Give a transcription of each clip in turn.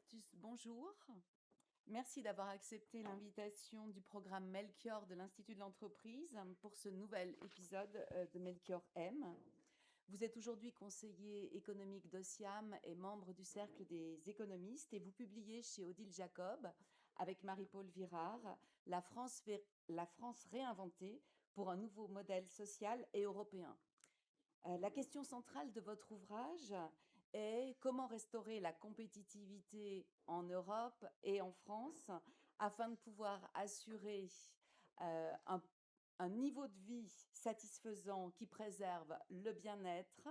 Artus, bonjour. Merci d'avoir accepté l'invitation du programme Melchior de l'Institut de l'entreprise pour ce nouvel épisode de Melchior M. Vous êtes aujourd'hui conseiller économique d'OSIAM et membre du Cercle des économistes et vous publiez chez Odile Jacob avec Marie-Paul Virard la France réinventée pour un nouveau modèle social et européen. La question centrale de votre ouvrage est comment restaurer la compétitivité en Europe et en France afin de pouvoir assurer euh, un, un niveau de vie satisfaisant qui préserve le bien-être,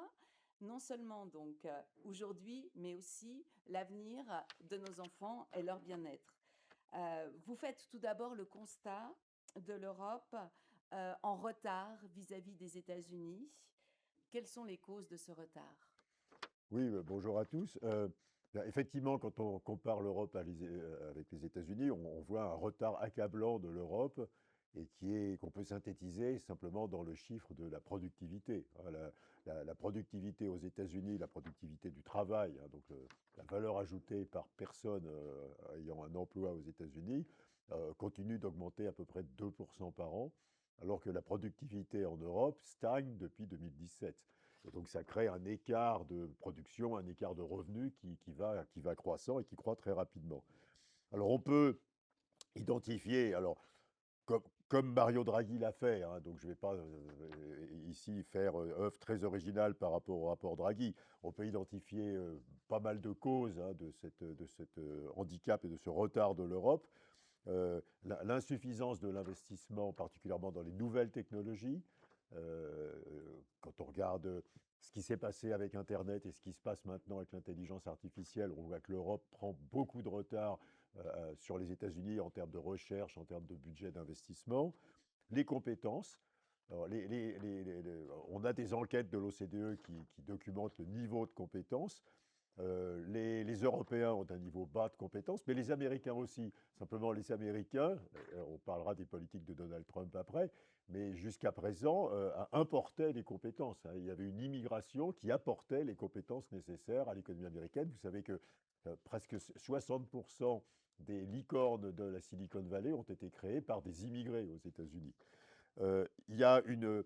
non seulement donc aujourd'hui, mais aussi l'avenir de nos enfants et leur bien-être. Vous faites tout d'abord le constat de l'Europe en retard vis-à-vis des États-Unis. Quelles sont les causes de ce retard? Oui, bonjour à tous. Effectivement, quand on compare l'Europe avec les États-Unis, on voit un retard accablant de l'Europe et qu'on peut synthétiser simplement dans le chiffre de la productivité, hein. La productivité aux États-Unis, la productivité du travail, hein, donc la valeur ajoutée par personne ayant un emploi aux États-Unis, continue d'augmenter à peu près de 2% par an, alors que la productivité en Europe stagne depuis 2017. Et donc, ça crée un écart de production, un écart de revenus qui va croissant et qui croît très rapidement. Alors, on peut identifier, alors, comme Mario Draghi l'a fait, hein, donc je ne vais pas ici faire œuvre très originale par rapport au rapport Draghi, on peut identifier pas mal de causes, hein, de cet handicap et de ce retard de l'Europe. L'insuffisance de l'investissement, particulièrement dans les nouvelles technologies. Quand on regarde ce qui s'est passé avec Internet et ce qui se passe maintenant avec l'intelligence artificielle, on voit que l'Europe prend beaucoup de retard sur les États-Unis en termes de recherche, en termes de budget d'investissement. Les compétences. Alors, on a des enquêtes de l'OCDE qui documentent le niveau de compétences. Les Européens ont un niveau bas de compétences, mais les Américains aussi. Simplement, les Américains, on parlera des politiques de Donald Trump après, mais jusqu'à présent, importaient les compétences, hein. Il y avait une immigration qui apportait les compétences nécessaires à l'économie américaine. Vous savez que presque 60% des licornes de la Silicon Valley ont été créées par des immigrés aux États-Unis. Il y a une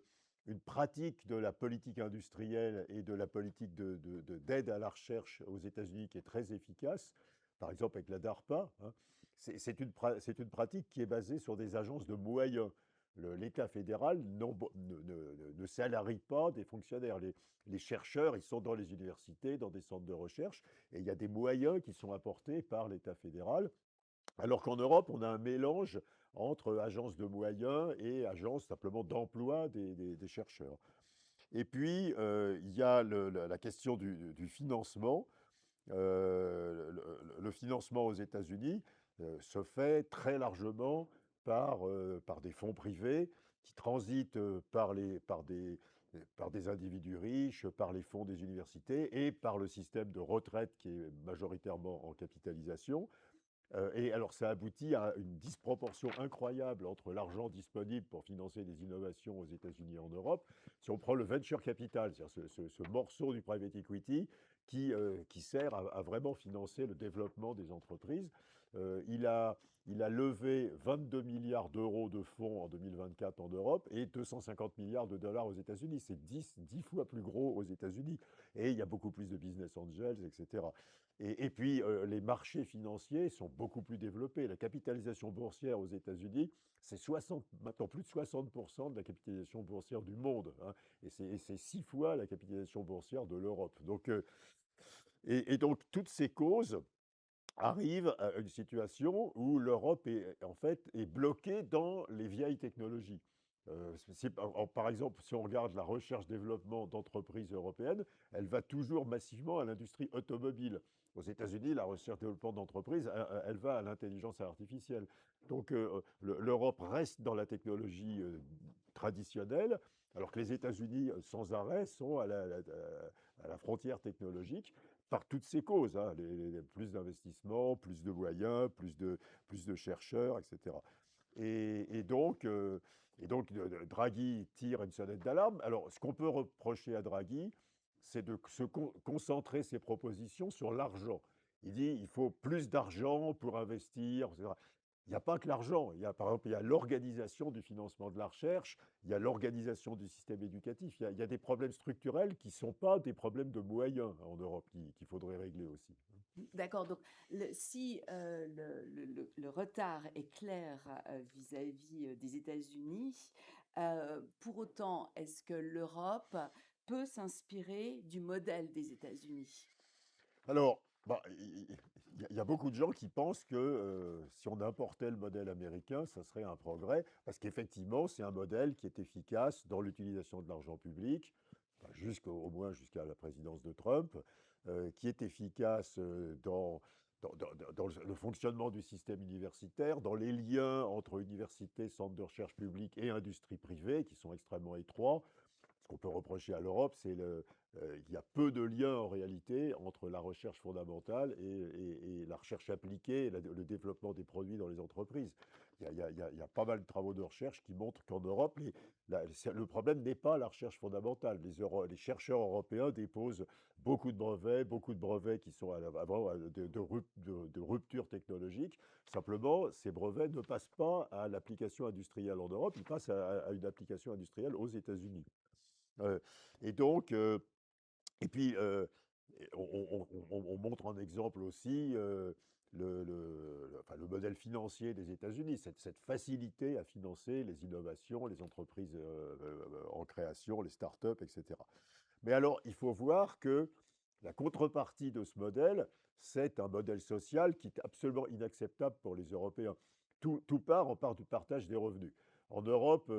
pratique de la politique industrielle et de la politique d'aide à la recherche aux États-Unis qui est très efficace, par exemple avec la DARPA, hein. C'est une pratique qui est basée sur des agences de moyens. L'État fédéral ne salarie pas des fonctionnaires. Les chercheurs, ils sont dans les universités, dans des centres de recherche, et il y a des moyens qui sont apportés par l'État fédéral. Alors qu'en Europe, on a un mélange entre agences de moyens et agences simplement d'emploi des chercheurs. Et puis, il y a la question du financement. Le financement aux États-Unis se fait très largement par des fonds privés qui transitent par des individus riches, par les fonds des universités et par le système de retraite qui est majoritairement en capitalisation. Et alors, ça aboutit à une disproportion incroyable entre l'argent disponible pour financer des innovations aux États-Unis et en Europe. Si on prend le venture capital, c'est-à-dire ce morceau du private equity qui sert à vraiment financer le développement des entreprises, il a levé 22 milliards d'euros de fonds en 2024 en Europe et 250 milliards de dollars aux États-Unis. C'est 10 fois plus gros aux États-Unis. Et il y a beaucoup plus de business angels, etc. Et puis, les marchés financiers sont beaucoup plus développés. La capitalisation boursière aux États-Unis, c'est maintenant plus de 60% de la capitalisation boursière du monde, hein, et c'est 6 fois la capitalisation boursière de l'Europe. Donc, et donc, toutes ces causes arrivent à une situation où l'Europe en fait, est bloquée dans les vieilles technologies. Par exemple, si on regarde la recherche-développement d'entreprises européennes, elle va toujours massivement à l'industrie automobile. Aux États-Unis, la recherche-développement d'entreprises, elle va à l'intelligence artificielle. Donc, l'Europe reste dans la technologie traditionnelle, alors que les États-Unis, sans arrêt, sont à la frontière technologique par toutes ces causes, hein, plus d'investissements, plus de moyens, plus de chercheurs, etc. Et donc, Draghi tire une sonnette d'alarme. Alors, ce qu'on peut reprocher à Draghi, c'est de concentrer ses propositions sur l'argent. Il dit il faut plus d'argent pour investir, etc. Il n'y a pas que l'argent. Il y a, par exemple, il y a l'organisation du financement de la recherche, il y a l'organisation du système éducatif. Il y a des problèmes structurels qui ne sont pas des problèmes de moyens en Europe qu'il faudrait régler aussi. D'accord, donc si le retard est clair vis-à-vis des États-Unis, pour autant, est-ce que l'Europe peut s'inspirer du modèle des États-Unis? Alors, bah, il y a beaucoup de gens qui pensent que si on importait le modèle américain, ça serait un progrès, parce qu'effectivement, c'est un modèle qui est efficace dans l'utilisation de l'argent public, enfin, au moins jusqu'à la présidence de Trump, qui est efficace dans le fonctionnement du système universitaire, dans les liens entre universités, centres de recherche publics et industrie privée, qui sont extrêmement étroits. Ce qu'on peut reprocher à l'Europe, c'est qu'il y a peu de liens en réalité entre la recherche fondamentale et la recherche appliquée et le développement des produits dans les entreprises. Il y a pas mal de travaux de recherche qui montrent qu'en Europe, le problème n'est pas la recherche fondamentale. Les chercheurs européens déposent beaucoup de brevets qui sont vraiment de rupture technologique. Simplement, ces brevets ne passent pas à l'application industrielle en Europe, ils passent à une application industrielle aux États-Unis. Heu et donc et puis, on montre en exemple aussi, le modèle financier des États-Unis, cette facilité à financer les innovations, les entreprises, en création, les startups et cetera. Mais alors, il faut voir que la contrepartie de ce modèle, c'est un modèle social qui est absolument inacceptable pour les Européens. On part du partage des revenus. En Europe,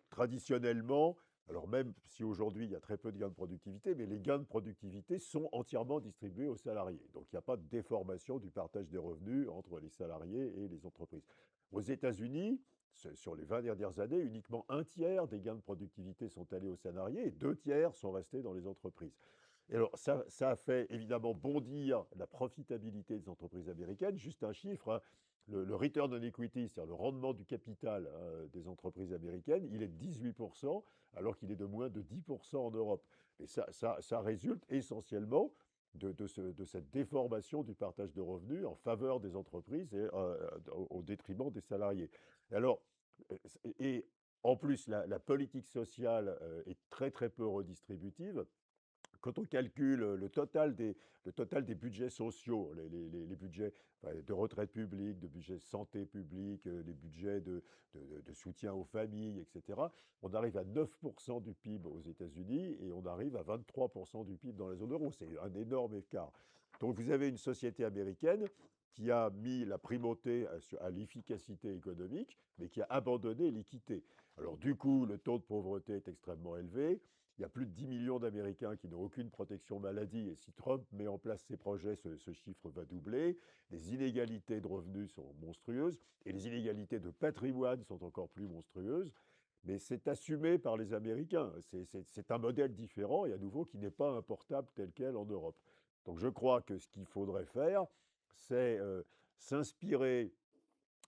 traditionnellement, alors même si aujourd'hui il y a très peu de gains de productivité, mais les gains de productivité sont entièrement distribués aux salariés. Donc il n'y a pas de déformation du partage des revenus entre les salariés et les entreprises. Aux États-Unis, sur les 20 dernières années, uniquement un tiers des gains de productivité sont allés aux salariés et deux tiers sont restés dans les entreprises. Et alors, ça a fait évidemment bondir la profitabilité des entreprises américaines. Juste un chiffre, hein, le return on equity, c'est-à-dire le rendement du capital des entreprises américaines, il est de 18%, alors qu'il est de moins de 10% en Europe. Et ça résulte essentiellement de cette déformation du partage de revenus en faveur des entreprises et au détriment des salariés. Et alors, euh, et en plus, la politique sociale est très très peu redistributive. Quand on calcule le total des budgets sociaux, les budgets de retraite publique, de budget santé publique, des budgets de soutien aux familles, etc., on arrive à 9% du PIB aux États-Unis et on arrive à 23% du PIB dans la zone euro. C'est un énorme écart. Donc vous avez une société américaine qui a mis la primauté à l'efficacité économique, mais qui a abandonné l'équité. Alors du coup, le taux de pauvreté est extrêmement élevé. Il y a plus de 10 millions d'Américains qui n'ont aucune protection maladie et si Trump met en place ses projets, ce chiffre va doubler. Les inégalités de revenus sont monstrueuses et les inégalités de patrimoine sont encore plus monstrueuses. Mais c'est assumé par les Américains. C'est un modèle différent et à nouveau qui n'est pas importable tel quel en Europe. Donc je crois que ce qu'il faudrait faire, c'est s'inspirer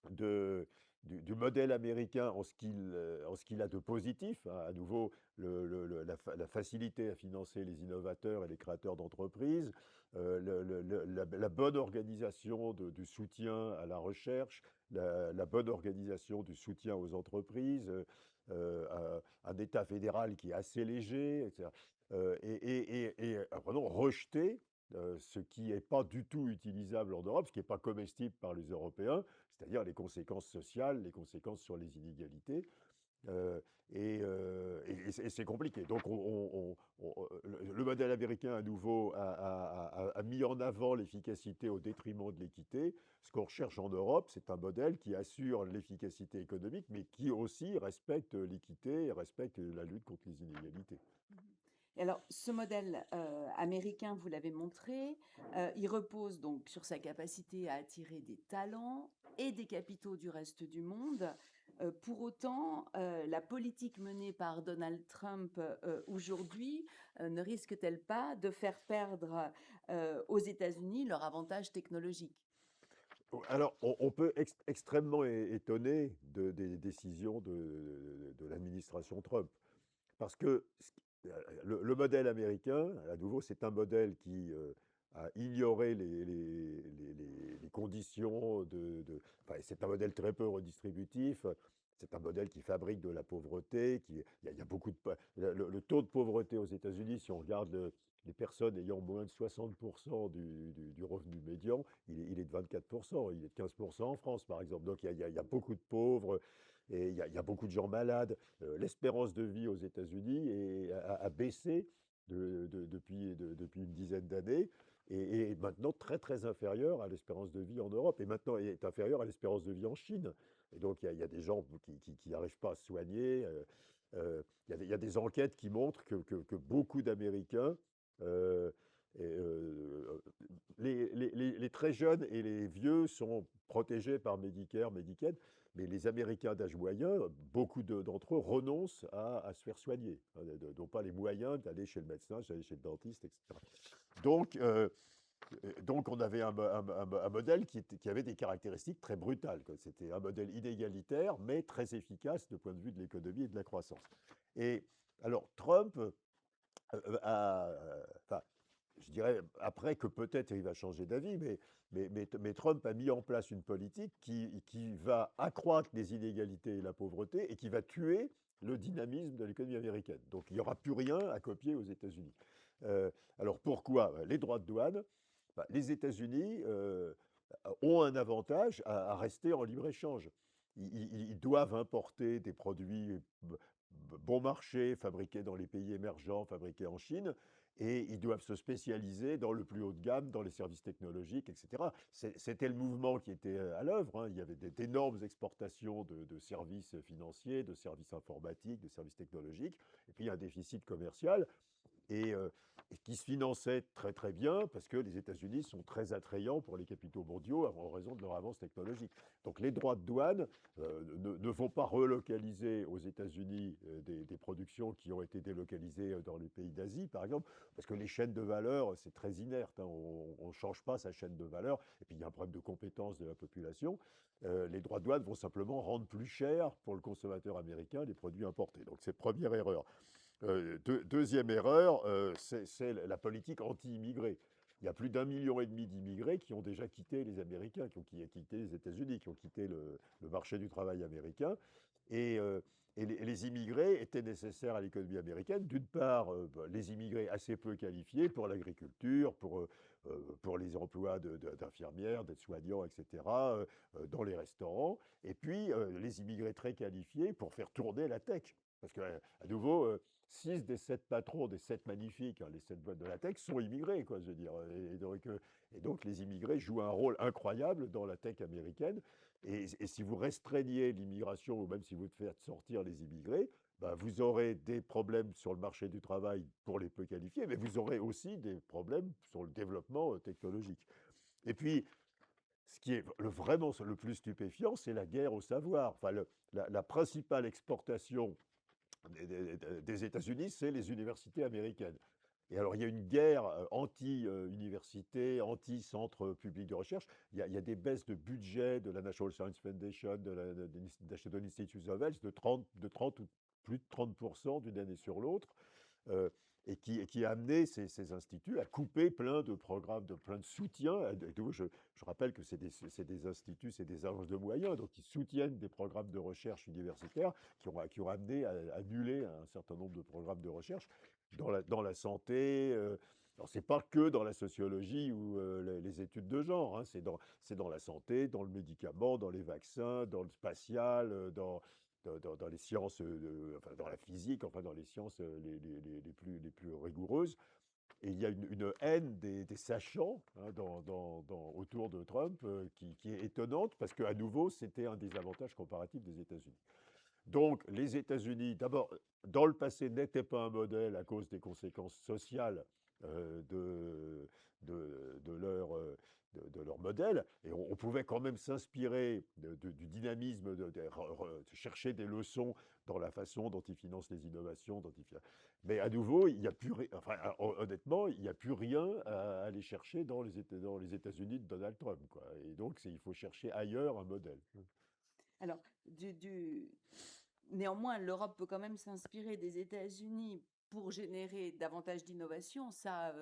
de, du modèle américain en ce qu'il a de positif, hein. À nouveau, la facilité à financer les innovateurs et les créateurs d'entreprises, la bonne organisation du soutien à la recherche, la bonne organisation du soutien aux entreprises, un État fédéral qui est assez léger, etc. Et vraiment rejeter ce qui n'est pas du tout utilisable en Europe, ce qui n'est pas comestible par les Européens, c'est-à-dire les conséquences sociales, les conséquences sur les inégalités. Et c'est compliqué. Donc, le modèle américain, à nouveau, a mis en avant l'efficacité au détriment de l'équité. Ce qu'on recherche en Europe, c'est un modèle qui assure l'efficacité économique, mais qui aussi respecte l'équité et respecte la lutte contre les inégalités. Mhm. Et alors, ce modèle américain, vous l'avez montré, il repose donc sur sa capacité à attirer des talents et des capitaux du reste du monde. Pour autant, la politique menée par Donald Trump aujourd'hui ne risque-t-elle pas de faire perdre aux États-Unis leur avantage technologique? Alors, on peut extrêmement étonner des décisions de l'administration Trump. Parce que le modèle américain, à nouveau, c'est un modèle qui à ignorer les conditions enfin, c'est un modèle très peu redistributif. C'est un modèle qui fabrique de la pauvreté. Il y a beaucoup le taux de pauvreté aux États-Unis, si on regarde les personnes ayant moins de 60% du revenu médian, il est de 24%. Il est de 15% en France, par exemple. Donc il y a beaucoup de pauvres et il y a beaucoup de gens malades. L'espérance de vie aux États-Unis a baissé depuis une dizaine d'années et maintenant très très inférieure à l'espérance de vie en Europe et maintenant est inférieure à l'espérance de vie en Chine. Et donc il y a des gens qui n'arrivent pas à se soigner. Il y a des enquêtes qui montrent que beaucoup d'Américains, euh, et, les très jeunes et les vieux sont protégés par Medicare, Medicaid, mais les Américains d'âge moyen, beaucoup d'entre eux renoncent à se faire soigner, hein, n'ont pas les moyens d'aller chez le médecin, d'aller chez le dentiste, etc. Donc, donc on avait un modèle qui avait des caractéristiques très brutales, quoi. C'était un modèle inégalitaire, mais très efficace du point de vue de l'économie et de la croissance. Et alors Trump enfin, je dirais après que peut-être il va changer d'avis, mais Trump a mis en place une politique qui va accroître les inégalités et la pauvreté et qui va tuer le dynamisme de l'économie américaine. Donc il n'y aura plus rien à copier aux États-Unis. Alors pourquoi? Les droits de douane. Les États-Unis ont un avantage à rester en libre-échange. Ils doivent importer des produits bon marché, fabriqués dans les pays émergents, fabriqués en Chine, et ils doivent se spécialiser dans le plus haut de gamme, dans les services technologiques, etc. C'était le mouvement qui était à l'œuvre, hein. Il y avait d'énormes exportations de services financiers, de services informatiques, de services technologiques, et puis un déficit commercial et, euh, et qui se finançait très très bien parce que les États-Unis sont très attrayants pour les capitaux mondiaux en raison de leur avance technologique. Donc les droits de douane ne vont pas relocaliser aux États-Unis des productions qui ont été délocalisées dans les pays d'Asie, par exemple, parce que les chaînes de valeur, c'est très inerte, hein. On ne change pas sa chaîne de valeur. Et puis il y a un problème de compétence de la population. Les droits de douane vont simplement rendre plus cher pour le consommateur américain les produits importés. Donc c'est première erreur. Deuxième erreur, c'est la politique anti-immigrés. Il y a plus d'1,5 million d'immigrés qui ont déjà quitté les Américains, qui ont quitté les États-Unis, qui ont quitté le marché du travail américain. Et, euh, et les immigrés étaient nécessaires à l'économie américaine. D'une part, les immigrés assez peu qualifiés pour l'agriculture, pour les emplois d'infirmières, d'aides-soignants, etc., dans les restaurants. Et puis, les immigrés très qualifiés pour faire tourner la tech. Parce qu'à nouveau, 6 des 7 patrons des 7 magnifiques, hein, les 7 boîtes de la tech, sont immigrés, quoi, je veux dire. Et donc, les immigrés jouent un rôle incroyable dans la tech américaine. Et si vous restreignez l'immigration, ou même si vous faites sortir les immigrés, bah, vous aurez des problèmes sur le marché du travail pour les peu qualifiés, mais vous aurez aussi des problèmes sur le développement technologique. Et puis, ce qui est vraiment le plus stupéfiant, c'est la guerre au savoir. Enfin, la principale exportation des États-Unis, c'est les universités américaines. Et alors, il y a une guerre anti-université, anti-centre public de recherche. Il y a des baisses de budget de la National Science Foundation, de National Institutes of Health de 30 ou plus de 30% d'une année sur l'autre. euh, et qui a amené ces instituts à couper plein de programmes, plein de soutiens. Je rappelle que c'est des instituts, c'est des agences de moyens, donc ils soutiennent des programmes de recherche universitaires qui ont amené à annuler un certain nombre de programmes de recherche dans la santé. Alors, c'est pas que dans la sociologie ou les études de genre, hein, c'est dans la santé, dans le médicament, dans les vaccins, dans le spatial, dans les sciences, enfin, dans la physique, enfin dans les sciences les plus rigoureuses. Et il y a une haine des sachants, hein, autour de Trump qui est étonnante parce qu'à nouveau, c'était un des avantages comparatifs des États-Unis. Donc les États-Unis, d'abord, dans le passé, n'étaient pas un modèle à cause des conséquences sociales de, de leur modèle. Et on pouvait quand même s'inspirer du dynamisme, chercher des leçons dans la façon dont ils financent les innovations. Mais à nouveau, il n'y a plus, enfin, honnêtement, il n'y a plus rien à aller chercher dans les États-Unis de Donald Trump, quoi. Et donc, il faut chercher ailleurs un modèle. Alors, néanmoins, l'Europe peut quand même s'inspirer des États-Unis pour générer davantage d'innovation, ça,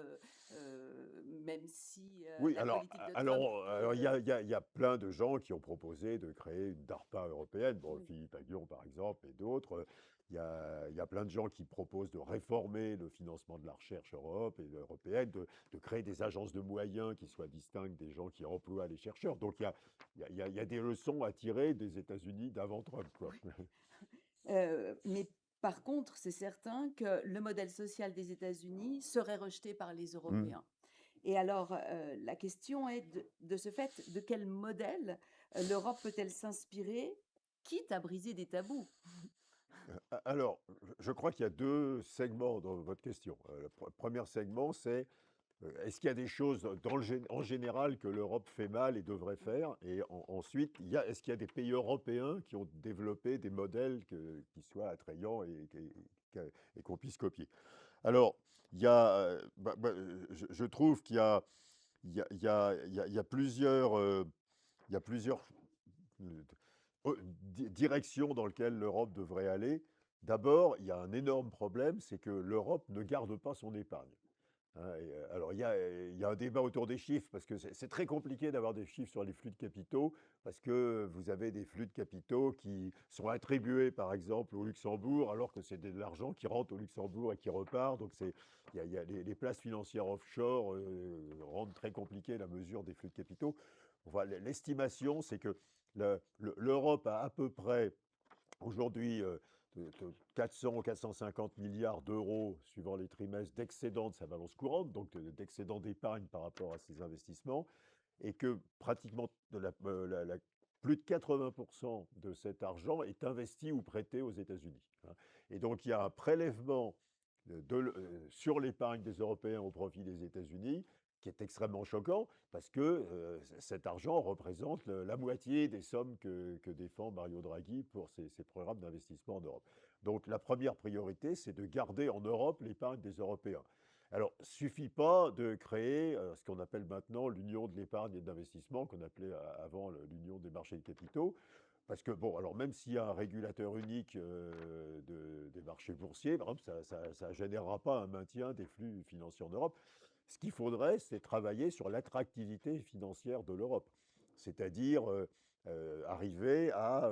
même si Oui, la politique de Trump alors il y a plein de gens qui ont proposé de créer une DARPA européenne. Bon, oui, Philippe Aghion, par exemple, et d'autres. Il y a plein de gens qui proposent de réformer le financement de la recherche européenne, de créer des agences de moyens qui soient distinctes des gens qui emploient les chercheurs. Donc il y a des leçons à tirer des États-Unis d'avant Trump, quoi. oui. Mais par contre, c'est certain que le modèle social des États-Unis serait rejeté par les Mm. Européens. Et alors, la question est de ce fait, de quel modèle l'Europe peut-elle s'inspirer, quitte à briser des tabous? Alors, je crois qu'il y a deux segments dans votre question. Le premier segment, c'est est-ce qu'il y a des choses en général que l'Europe fait mal et devrait faire? Et ensuite, est-ce qu'il y a des pays européens qui ont développé des modèles qui soient attrayants et qu'on puisse copier? Alors, il y a, je trouve qu'il y a, il y a plusieurs, il y a plusieurs directions dans lesquelles l'Europe devrait aller. D'abord, il y a un énorme problème, c'est que l'Europe ne garde pas son épargne. Hein, alors, il y a un débat autour des chiffres, parce que c'est très compliqué d'avoir des chiffres sur les flux de capitaux, parce que vous avez des flux de capitaux qui sont attribués, par exemple, au Luxembourg, alors que c'est de l'argent qui rentre au Luxembourg et qui repart. Donc, il y a les places financières offshore rendent très compliqué la mesure des flux de capitaux. Enfin, l'estimation, c'est que l'Europe a à peu près aujourd'hui, 400 ou 450 milliards d'euros, suivant les trimestres, d'excédent de sa balance courante, donc d'excédent d'épargne par rapport à ses investissements, et que pratiquement plus de 80% de cet argent est investi ou prêté aux États-Unis, hein. Et donc il y a un prélèvement sur l'épargne des Européens au profit des États-Unis qui est extrêmement choquant parce que cet argent représente la moitié des sommes que défend Mario Draghi pour ses programmes d'investissement en Europe. Donc la première priorité, c'est de garder en Europe l'épargne des Européens. Alors, il ne suffit pas de créer ce qu'on appelle maintenant l'union de l'épargne et de l'investissement, qu'on appelait avant l'union des marchés de capitaux. Parce que, bon, alors même s'il y a un régulateur unique des marchés boursiers, par exemple, ça ne générera pas un maintien des flux financiers en Europe. Ce qu'il faudrait, c'est travailler sur l'attractivité financière de l'Europe. C'est-à-dire arriver à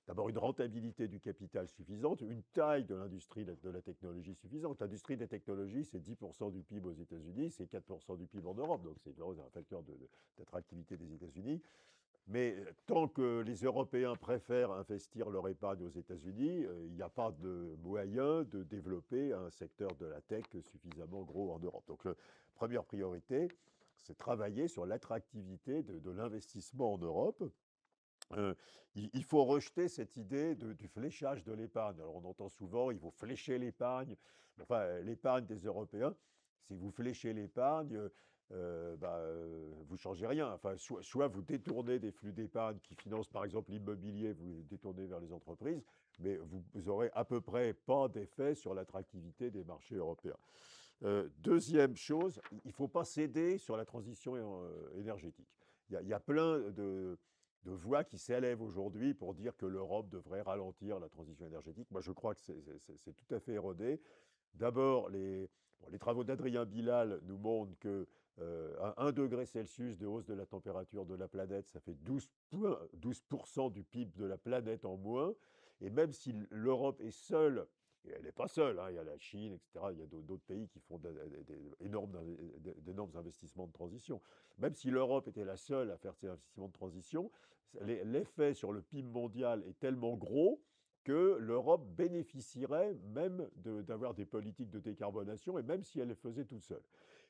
d'abord une rentabilité du capital suffisante, une taille de l'industrie de la technologie suffisante. L'industrie des technologies, c'est 10% du PIB aux États-Unis, c'est 4% du PIB en Europe. Donc c'est un facteur d'attractivité des États-Unis. Mais tant que les Européens préfèrent investir leur épargne aux États-Unis, il n'y a pas de moyen de développer un secteur de la tech suffisamment gros en Europe. Donc, la première priorité, c'est travailler sur l'attractivité de l'investissement en Europe. Euh, il faut rejeter cette idée du fléchage de l'épargne. Alors, on entend souvent, il faut flécher l'épargne. Enfin, l'épargne des Européens, si vous fléchez l'épargne, vous ne changez rien. Enfin, soit vous détournez des flux d'épargne qui financent par exemple l'immobilier, vous les détournez vers les entreprises, mais vous n'aurez à peu près pas d'effet sur l'attractivité des marchés européens. Deuxième chose, il ne faut pas céder sur la transition énergétique. Il y a plein de voix qui s'élèvent aujourd'hui pour dire que l'Europe devrait ralentir la transition énergétique. Moi, je crois que c'est tout à fait erroné. D'abord, les travaux d'Adrien Bilal nous montrent que 1 degré Celsius de hausse de la température de la planète, ça fait 12% du PIB de la planète en moins. Et même si l'Europe est seule, et elle n'est pas seule, hein, il y a la Chine, etc., il y a d'autres pays qui font d'énormes investissements de transition. Même si l'Europe était la seule à faire ces investissements de transition, l'effet sur le PIB mondial est tellement gros que l'Europe bénéficierait même d'avoir des politiques de décarbonation, et même si elle les faisait toute seule.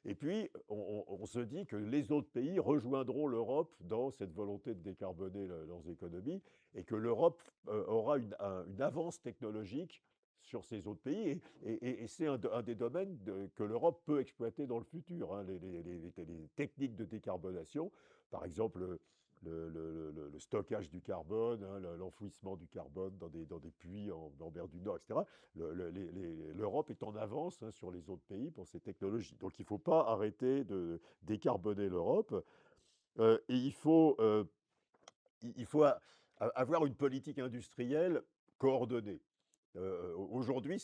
Et puis, on se dit que les autres pays rejoindront l'Europe dans cette volonté de décarboner leurs économies, et que l'Europe aura une avance technologique sur ces autres pays. Et c'est un des domaines que l'Europe peut exploiter dans le futur, hein, les techniques de décarbonation. Par exemple, le stockage du carbone, hein, l'enfouissement du carbone dans des puits en mer du Nord, etc. L'Europe est en avance, hein, sur les autres pays pour ces technologies. Donc il ne faut pas arrêter de décarboner l'Europe. Et il faut avoir une politique industrielle coordonnée. Aujourd'hui,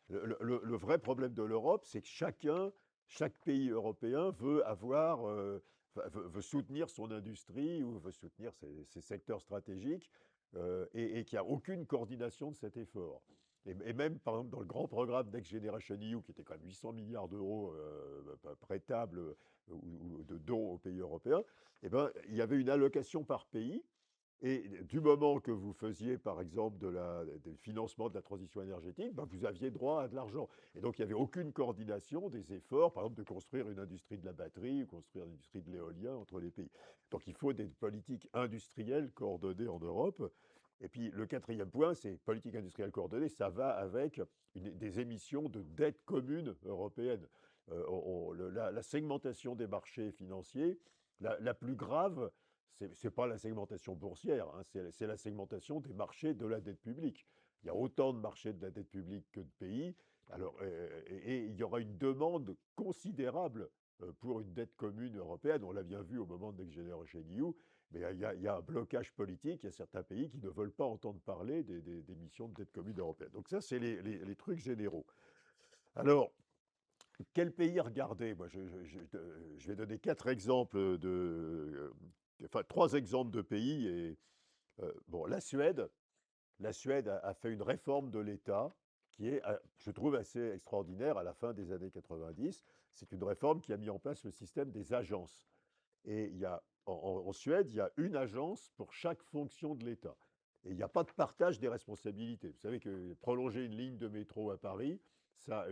le vrai problème de l'Europe, c'est que chaque pays européen veut avoir, veut soutenir son industrie ou veut soutenir ses secteurs stratégiques et qu'il n'y a aucune coordination de cet effort. Et même, par exemple, dans le grand programme Next Generation EU, qui était quand même 800 milliards d'euros prêtables ou de dons aux pays européens, eh ben, il y avait une allocation par pays. Et du moment que vous faisiez, par exemple, des financements de la transition énergétique, ben, vous aviez droit à de l'argent. Et donc, il n'y avait aucune coordination des efforts, par exemple, de construire une industrie de la batterie ou construire une industrie de l'éolien entre les pays. Donc, il faut des politiques industrielles coordonnées en Europe. Et puis, le quatrième point, c'est politique industrielle coordonnée, ça va avec des émissions de dette commune européenne. La segmentation des marchés financiers, la plus grave, c'est pas la segmentation boursière, hein, c'est la segmentation des marchés de la dette publique. Il y a autant de marchés de la dette publique que de pays. Alors, et il y aura une demande considérable pour une dette commune européenne. On l'a bien vu au moment de Next Generation EU, mais il y a un blocage politique. Il y a certains pays qui ne veulent pas entendre parler des missions de dette commune européenne. Donc ça, c'est les trucs généraux. Alors, quel pays regarder? Moi, je vais donner trois exemples de pays. Et, bon, la Suède a fait une réforme de l'État qui est, je trouve, assez extraordinaire à la fin des années 90. C'est une réforme qui a mis en place le système des agences. Et en Suède, il y a une agence pour chaque fonction de l'État. Et il n'y a pas de partage des responsabilités. Vous savez que prolonger une ligne de métro à Paris, ça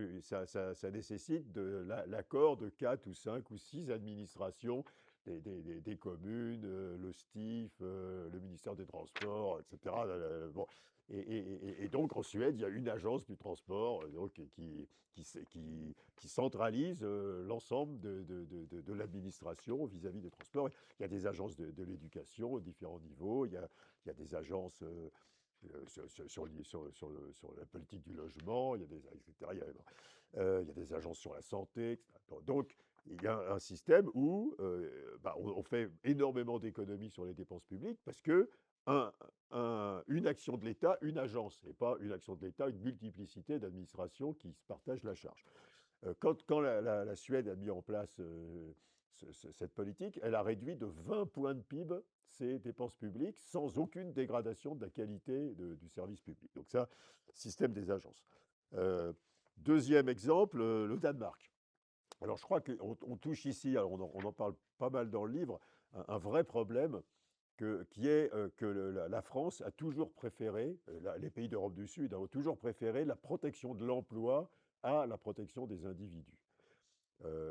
nécessite l'accord de 4 ou 5 ou 6 administrations, des communes, le STIF, le ministère des Transports, etc. Bon. Et donc en Suède, il y a une agence du transport donc, qui centralise l'ensemble de l'administration vis-à-vis des transports. Il y a des agences de l'éducation aux différents niveaux, il y a des agences sur la politique du logement, il y a des, etc. Il y a des agences sur la santé, etc. Donc, il y a un système où on fait énormément d'économies sur les dépenses publiques parce que un, une action de l'État, une agence, et pas une action de l'État, une multiplicité d'administrations qui se partagent la charge. Quand la Suède a mis en place cette politique, elle a réduit de 20 points de PIB ses dépenses publiques sans aucune dégradation de la qualité du service public. Donc ça, système des agences. Deuxième exemple, le Danemark. Alors je crois qu'on touche ici, alors on en parle pas mal dans le livre, un vrai problème qui est que la France a toujours préféré, les pays d'Europe du Sud ont toujours préféré la protection de l'emploi à la protection des individus.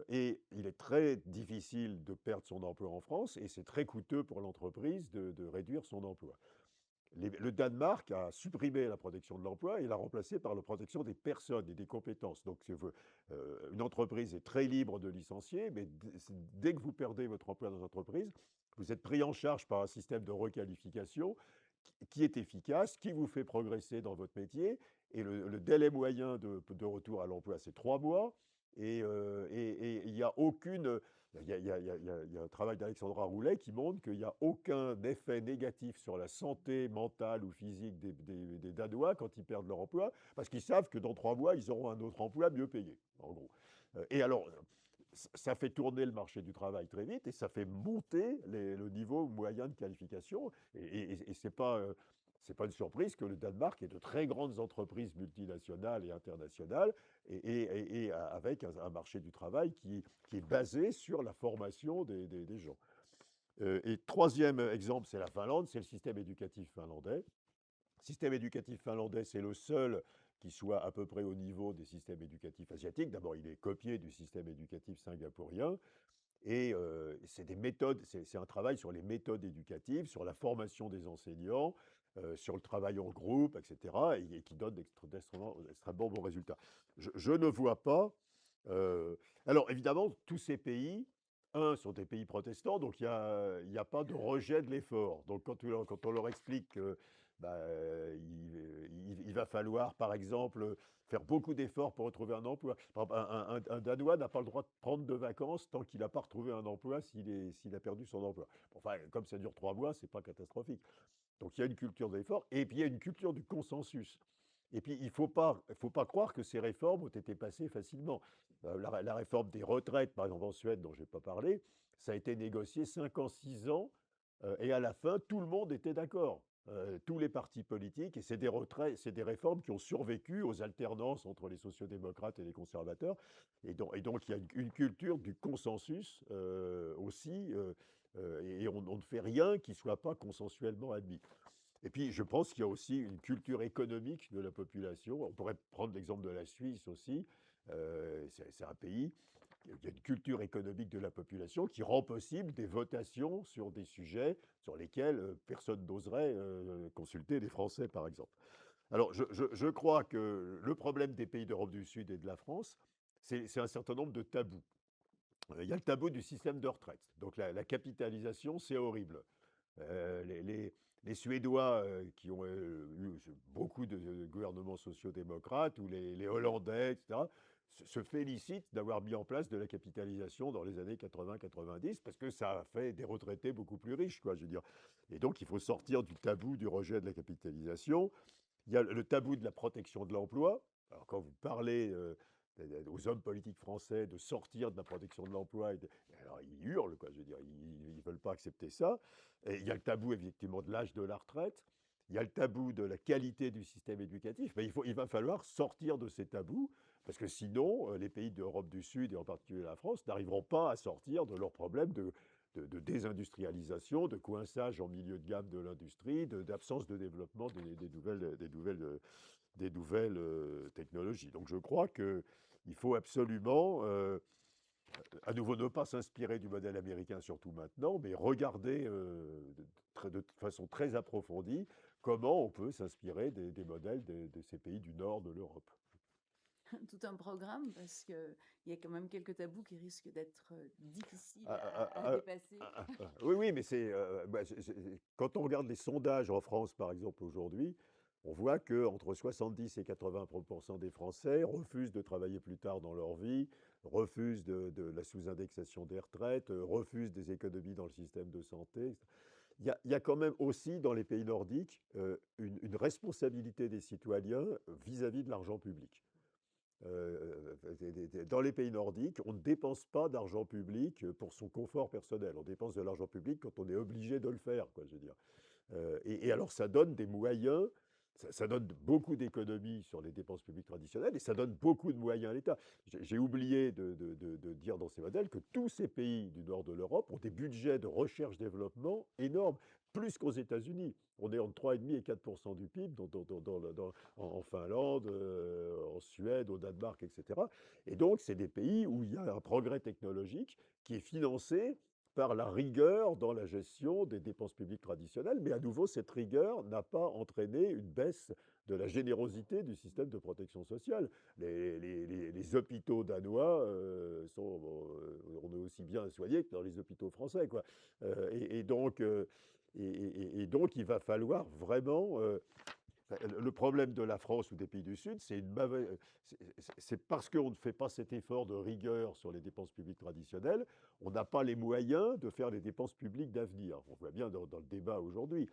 Et il est très difficile de perdre son emploi en France et c'est très coûteux pour l'entreprise de réduire son emploi. Le Danemark a supprimé la protection de l'emploi et l'a remplacé par la protection des personnes et des compétences. Donc, une entreprise est très libre de licencier, mais dès que vous perdez votre emploi dans l'entreprise, vous êtes pris en charge par un système de requalification qui est efficace, qui vous fait progresser dans votre métier. Et le délai moyen de retour à l'emploi, c'est 3 mois. Et il n'y a aucune. Il y a un travail d'Alexandra Roulet qui montre qu'il n'y a aucun effet négatif sur la santé mentale ou physique des Danois quand ils perdent leur emploi, parce qu'ils savent que dans 3 mois, ils auront un autre emploi mieux payé, en gros. Et alors, ça fait tourner le marché du travail très vite et ça fait monter le niveau moyen de qualification. Et ce n'est pas une surprise que le Danemark ait de très grandes entreprises multinationales et internationales et avec un marché du travail qui est basé sur la formation des gens. Et troisième exemple, c'est la Finlande, c'est le système éducatif finlandais. Le système éducatif finlandais, c'est le seul qui soit à peu près au niveau des systèmes éducatifs asiatiques. D'abord, il est copié du système éducatif singapourien. Et c'est des méthodes, c'est un travail sur les méthodes éducatives, sur la formation des enseignants, sur le travail en groupe, etc., et qui donne d'extrêmement bons résultats. Je ne vois pas. Alors évidemment, tous ces pays, sont des pays protestants, donc il y a pas de rejet de l'effort. Donc quand on leur explique que bah, il va falloir, par exemple, faire beaucoup d'efforts pour retrouver un emploi. Par exemple, un Danois n'a pas le droit de prendre de vacances tant qu'il n'a pas retrouvé un emploi s'il a perdu son emploi. Enfin, comme ça dure 3 mois, c'est pas catastrophique. Donc il y a une culture de l'effort et puis il y a une culture du consensus. Et puis, il faut pas croire que ces réformes ont été passées facilement. La réforme des retraites, par exemple en Suède, dont je n'ai pas parlé, ça a été négocié 5 ans, 6 ans, et à la fin, tout le monde était d'accord. Tous les partis politiques, et c'est des réformes qui ont survécu aux alternances entre les sociodémocrates et les conservateurs. Et donc, il y a une culture du consensus aussi, et on ne fait rien qui ne soit pas consensuellement admis. Et puis, je pense qu'il y a aussi une culture économique de la population. On pourrait prendre l'exemple de la Suisse aussi. C'est un pays, il y a une culture économique de la population qui rend possible des votations sur des sujets sur lesquels personne n'oserait consulter les Français, par exemple. Alors, je crois que le problème des pays d'Europe du Sud et de la France, c'est un certain nombre de tabous. Il y a le tabou du système de retraite. Donc, la capitalisation, c'est horrible. Euh, les, les- les Suédois qui ont eu beaucoup de gouvernements sociaux-démocrates, ou les Hollandais, etc., se félicitent d'avoir mis en place de la capitalisation dans les années 80-90, parce que ça a fait des retraités beaucoup plus riches, quoi, je veux dire. Et donc, il faut sortir du tabou du rejet de la capitalisation. Il y a le tabou de la protection de l'emploi. Alors, quand vous parlez aux hommes politiques français de sortir de la protection de l'emploi, alors ils hurlent, quoi, je veux dire, ils ne veulent pas accepter ça. Et il y a le tabou, effectivement, de l'âge de la retraite. Il y a le tabou de la qualité du système éducatif. Mais il va falloir sortir de ces tabous, parce que sinon, les pays d'Europe du Sud, et en particulier la France, n'arriveront pas à sortir de leurs problèmes de désindustrialisation, de coinçage en milieu de gamme de l'industrie, d'absence de développement des nouvelles technologies. Donc je crois qu'il faut absolument, à nouveau, ne pas s'inspirer du modèle américain, surtout maintenant, mais regarder de façon très approfondie comment on peut s'inspirer des modèles de ces pays du nord de l'Europe. Tout un programme parce qu'il y a quand même quelques tabous qui risquent d'être difficiles Ah, ah, à ah, dépasser. oui, oui, mais quand on regarde les sondages en France, par exemple, aujourd'hui, on voit qu'entre 70 et 80% des Français refusent de travailler plus tard dans leur vie, refusent de la sous-indexation des retraites, refusent des économies dans le système de santé. Il y a quand même aussi dans les pays nordiques une responsabilité des citoyens vis-à-vis de l'argent public. Dans les pays nordiques, on ne dépense pas d'argent public pour son confort personnel. On dépense de l'argent public quand on est obligé de le faire, quoi, je veux dire. Et alors, ça donne des moyens, ça donne beaucoup d'économies sur les dépenses publiques traditionnelles, et ça donne beaucoup de moyens à l'État. J'ai oublié de dire dans ces modèles que tous ces pays du nord de l'Europe ont des budgets de recherche-développement énormes, plus qu'aux États-Unis. On est entre 3,5 et 4% du PIB en Finlande, en Suède, au Danemark, etc. Et donc, c'est des pays où il y a un progrès technologique qui est financé par la rigueur dans la gestion des dépenses publiques traditionnelles. Mais à nouveau, cette rigueur n'a pas entraîné une baisse de la générosité du système de protection sociale. Les hôpitaux danois on est aussi bien soignés que dans les hôpitaux français, quoi. Et donc, il va falloir vraiment le problème de la France ou des pays du Sud, c'est parce qu'on ne fait pas cet effort de rigueur sur les dépenses publiques traditionnelles, on n'a pas les moyens de faire les dépenses publiques d'avenir. On voit bien dans le débat aujourd'hui.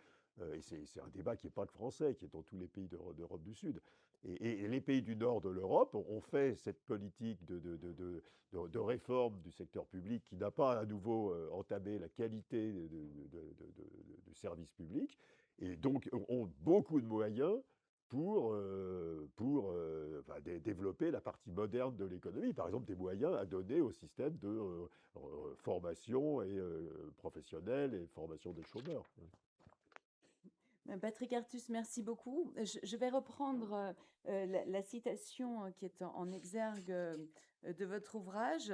Et c'est un débat qui n'est pas que français, qui est dans tous les pays d'Europe du Sud. Et les pays du nord de l'Europe ont fait cette politique de réforme du secteur public qui n'a pas à nouveau entamé la qualité du service public, et donc ont beaucoup de moyens pour développer la partie moderne de l'économie. Par exemple, des moyens à donner au système de formation professionnelle et formation des chômeurs. Patrick Artus, merci beaucoup. Je vais reprendre la citation qui est en exergue de votre ouvrage.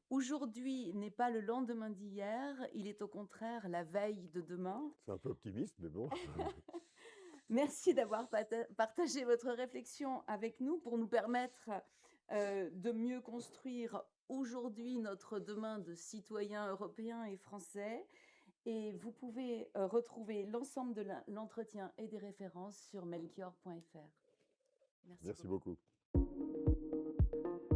Aujourd'hui n'est pas le lendemain d'hier, il est au contraire la veille de demain. C'est un peu optimiste, mais bon. Merci d'avoir partagé votre réflexion avec nous pour nous permettre de mieux construire aujourd'hui notre demain de citoyens européens et français. Et vous pouvez retrouver l'ensemble de l'entretien et des références sur melchior.fr. Merci Merci beaucoup. beaucoup.